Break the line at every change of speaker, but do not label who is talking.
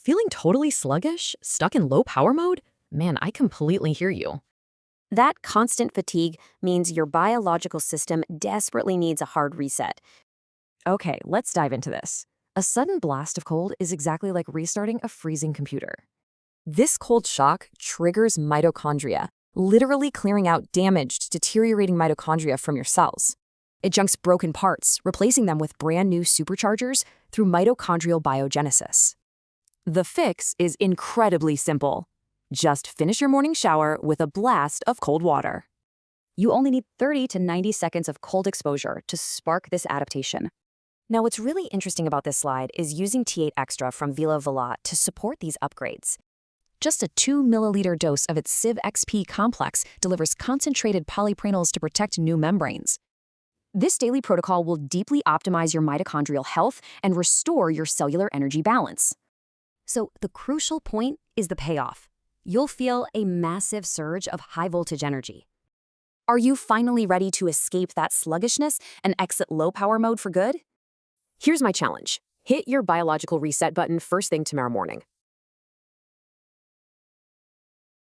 Feeling totally sluggish? Stuck in low power mode? Man, I completely hear you.
That constant fatigue means your biological system desperately needs a hard reset.
Okay, let's dive into this. A sudden blast of cold is exactly like restarting a freezing computer. This cold shock triggers mitochondria, literally clearing out damaged, deteriorating mitochondria from your cells. It junks broken parts, replacing them with brand new superchargers through mitochondrial biogenesis. The fix is incredibly simple. Just finish your morning shower with a blast of cold water. You only need 30 to 90 seconds of cold exposure to spark this adaptation. Now, what's really interesting about this slide is using T8 Extra from Vilavi to support these upgrades. Just a 2 milliliter dose of its CIV-XP complex delivers concentrated polyprenols to protect new membranes. This daily protocol will deeply optimize your mitochondrial health and restore your cellular energy balance. So the crucial point is the payoff. You'll feel a massive surge of high-voltage energy. Are you finally ready to escape that sluggishness and exit low-power mode for good? Here's my challenge. Hit your biological reset button first thing tomorrow morning.